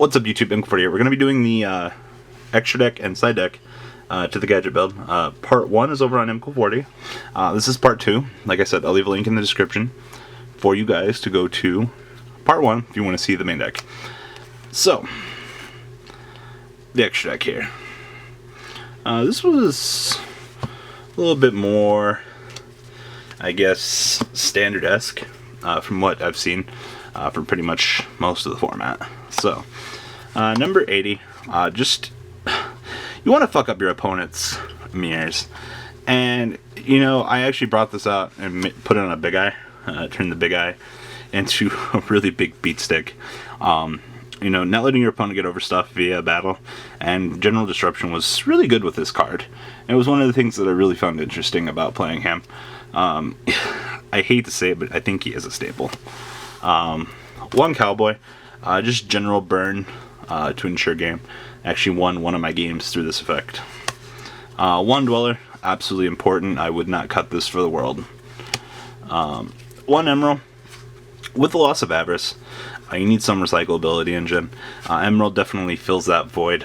What's up, YouTube? Inc4 here. We're going to be doing the extra deck and side deck to the gadget build. Part 1 is over on MQ40. This is part 2. Like I said, I'll leave a link in the description for you guys to go to part 1 if you want to see the main deck. So, the extra deck here. This was a little bit more, I guess, standard-esque from what I've seen for pretty much most of the format. So, number 80, just, you want to fuck up your opponent's mirrors. And, you know, I actually brought this out and put it on a big eye, turned the big eye into a really big beat stick. You know, not letting your opponent get over stuff via battle, and general disruption was really good with this card. It was one of the things that I really found interesting about playing him. I hate to say it, but I think he is a staple. One Cowboy, just general burn to ensure game. Actually won one of my games through this effect. One Dweller, absolutely important. I would not cut this for the world. One Emerald, with the loss of Avarice, you need some recyclability engine. Emerald definitely fills that void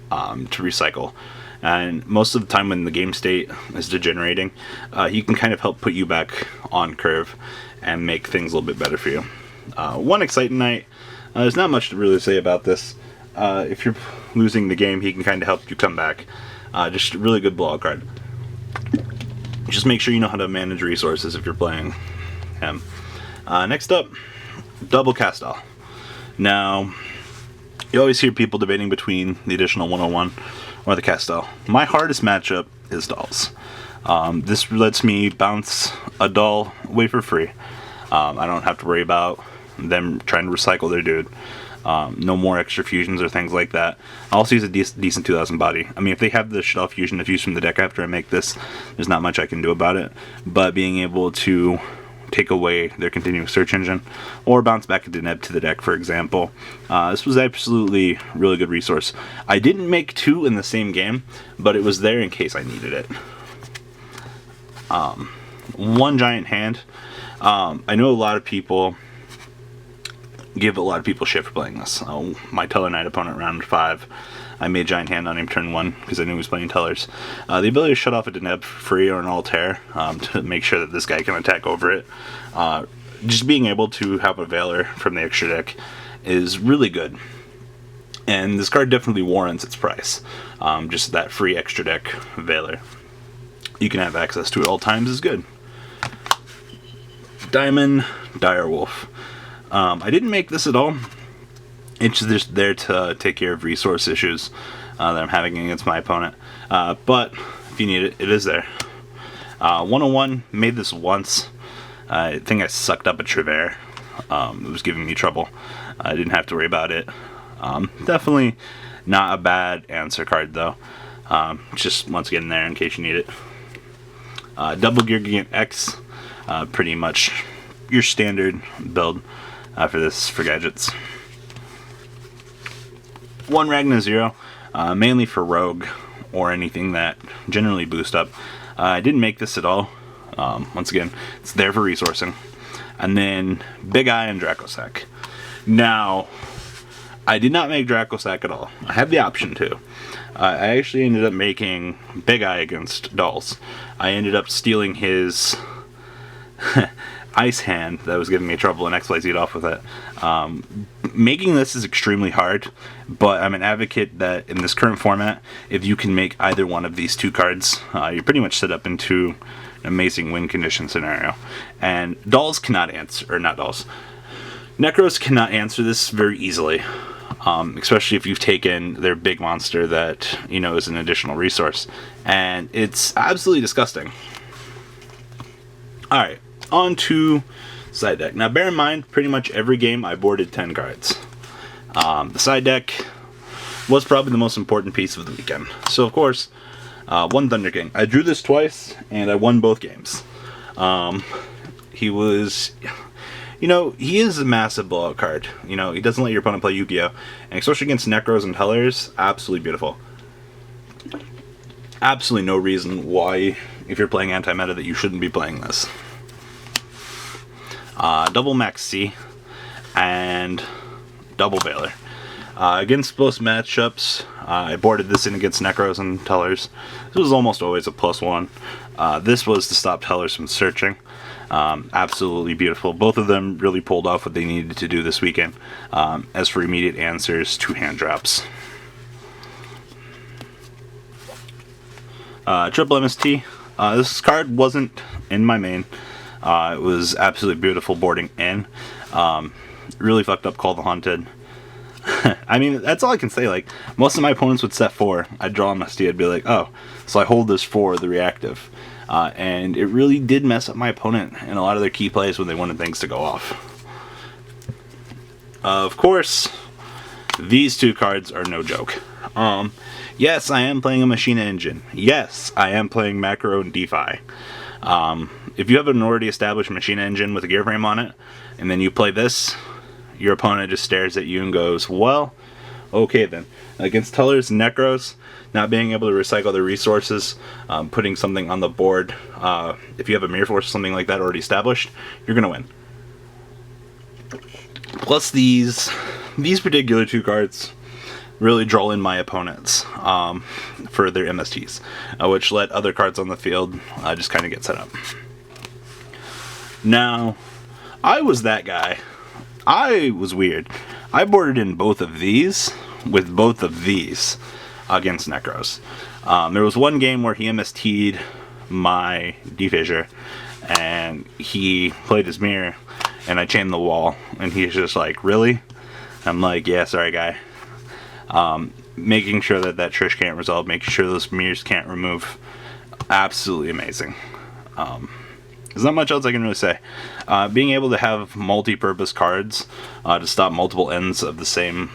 to recycle. And most of the time when the game state is degenerating, he can kind of help put you back on curve and make things a little bit better for you. One Exciting Knight, there's not much to really say about this. If you're losing the game, he can kind of help you come back. Just a really good blowout card. Just make sure you know how to manage resources if you're playing him. Next up, Double Castle. Now, you always hear people debating between the additional 101 or the Castle. My hardest matchup is Dolls. This lets me bounce a doll away for free. I don't have to worry about them trying to recycle their dude. No more extra fusions or things like that. I also use a decent 2000 body. I mean, if they have the shell fusion diffuse from the deck after I make this, there's not much I can do about it. But being able to take away their continuous search engine or bounce back into Neb to the deck, for example, this was absolutely really good resource. I didn't make two in the same game, but it was there in case I needed it. One Giant Hand. I know a lot of people give a lot of people shit for playing this. My Teller Knight opponent round 5, I made Giant Hand on him turn 1 because I knew he was playing Tellers. The ability to shut off a Deneb for free or an Altair to make sure that this guy can attack over it. Just being able to have a Veiler from the extra deck is really good. And this card definitely warrants its price. Just that free extra deck Veiler you can have access to at all times is good. Diamond Direwolf. I didn't make this at all. It's just there to take care of resource issues that I'm having against my opponent. But if you need it, it is there. 101, made this once. I think I sucked up a Trevere. It was giving me trouble. I didn't have to worry about it. Definitely not a bad answer card though. Just once again there in case you need it. Double Gear Gigant X. Pretty much your standard build for this for gadgets. One Ragna Zero, mainly for Rogue or anything that generally boost up. I didn't make this at all. Once again, it's there for resourcing. And then Big Eye and Dracosac. Now, I did not make Dracosac at all. I had the option to. I actually ended up making Big Eye against Dolls. I ended up stealing his Ice Hand that was giving me trouble and XYZ'd off with it. Making this is extremely hard, but I'm an advocate that in this current format, if you can make either one of these two cards, you're pretty much set up into an amazing win condition scenario. And Dolls cannot answer, or not Dolls, Necros cannot answer this very easily, especially if you've taken their big monster that, you know, is an additional resource. And it's absolutely disgusting. Alright. On to side deck. Now bear in mind, pretty much every game I boarded 10 cards. The side deck was probably the most important piece of the weekend. So of course, one Thunder King. I drew this twice and I won both games. He was, you know, he is a massive blowout card. You know, he doesn't let your opponent play Yugioh, and especially against Necros and Tellers, absolutely beautiful. Absolutely no reason why, if you're playing anti-meta, that you shouldn't be playing this. Double Max C and double Veiler. Against most matchups, I boarded this in against Necros and Tellers. This was almost always a +1. This was to stop Tellers from searching. Absolutely beautiful. Both of them really pulled off what they needed to do this weekend. As for immediate answers, 2 hand drops. Triple MST. This card wasn't in my main. It was absolutely beautiful boarding in. Really fucked up Call the Haunted. I mean, that's all I can say. Like, most of my opponents would set 4. I'd draw MST. I'd be like, oh, so I hold this for the reactive. And it really did mess up my opponent in a lot of their key plays when they wanted things to go off. Of course, these 2 cards are no joke. Yes, I am playing a Machina engine. Yes, I am playing Macro and DeFi. If you have an already established Machina engine with a gear frame on it, and then you play this, your opponent just stares at you and goes, well, okay then. Against Tellers and Necros, not being able to recycle their resources, putting something on the board, if you have a Mirror Force or something like that already established, you're going to win. Plus these particular 2 cards really draw in my opponents for their MSTs, which let other cards on the field just kind of get set up. Now, I was that guy. I was weird. I boarded in both of these with both of these against Necros. There was one game where he MST'd my D-Fissure, and he played his mirror, and I chained the wall, and he's just like, really? I'm like, yeah, sorry, guy. Making sure that Trish can't resolve, making sure those mirrors can't remove. Absolutely amazing. There's not much else I can really say. Being able to have multi-purpose cards to stop multiple ends of the same,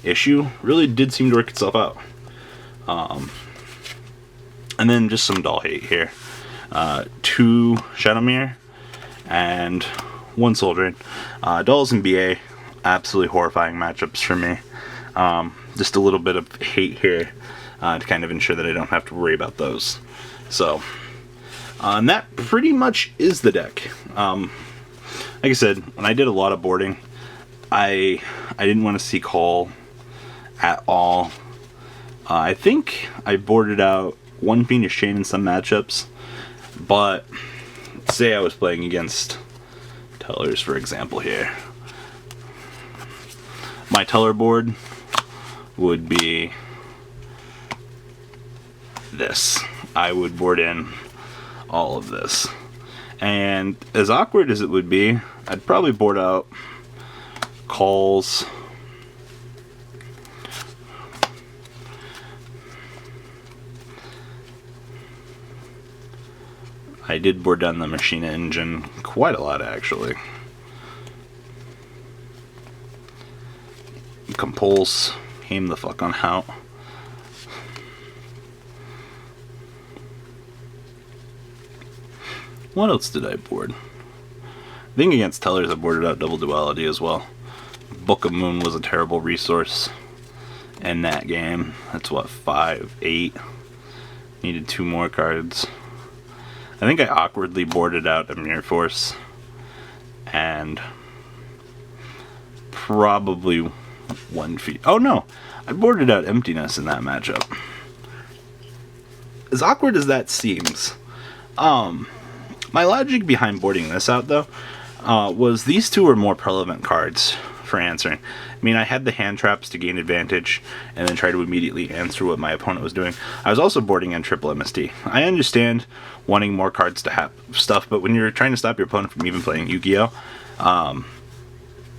issue really did seem to work itself out. And then just some doll hate here. 2 Shadowmere and 1 Soldiering. Dolls and BA, absolutely horrifying matchups for me. Just a little bit of hate here to kind of ensure that I don't have to worry about those. So, and that pretty much is the deck. Like I said, when I did a lot of boarding, I didn't want to see Call at all. I think I boarded out 1 Fiendish Chain in some matchups, but say I was playing against Tellers, for example, here. My Teller board would be this. I would board in all of this. And as awkward as it would be, I'd probably board out Calls. I did board down the Machina engine quite a lot, actually. Compulse, aim the fuck on out. What else did I board? I think against Tellers I boarded out Double Duality as well. Book of Moon was a terrible resource in that game. That's what, 5, 8. Needed 2 more cards. I think I awkwardly boarded out a Mirror Force and probably 1 feet. Oh no, I boarded out Emptiness in that matchup. As awkward as that seems, my logic behind boarding this out though was these 2 are more relevant cards for answering. I mean, I had the hand traps to gain advantage and then try to immediately answer what my opponent was doing. I was also boarding in triple MST. I understand wanting more cards to have stuff, but when you're trying to stop your opponent from even playing Yugioh,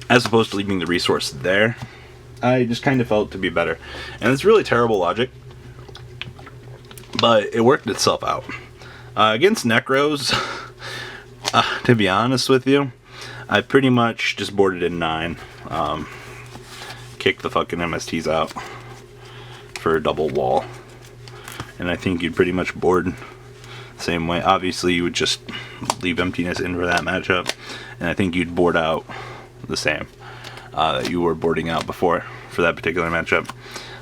as opposed to leaving the resource there, I just kind of felt to be better. And it's really terrible logic, but it worked itself out. Against Necros, to be honest with you, I pretty much just boarded in 9. Kicked the fucking MSTs out for a double wall. And I think you'd pretty much board the same way. Obviously, you would just leave Emptiness in for that matchup. And I think you'd board out the same that you were boarding out before for that particular matchup.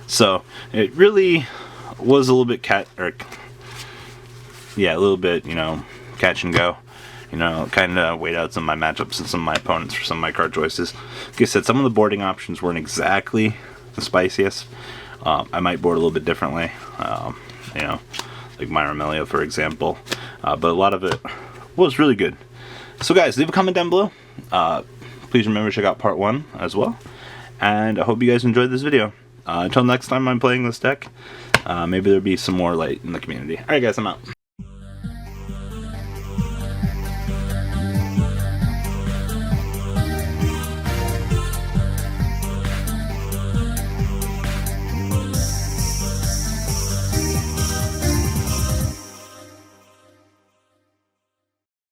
So, it really was a little bit catch and go. you know, kind of weighed out some of my matchups and some of my opponents for some of my card choices. Like I said, some of the boarding options weren't exactly the spiciest. I might board a little bit differently, you know, like Myra Melia, for example. But a lot of it was really good. So guys, leave a comment down below. Please remember to check out part 1 as well. And I hope you guys enjoyed this video. Until next time I'm playing this deck, maybe there'll be some more light in the community. Alright guys, I'm out.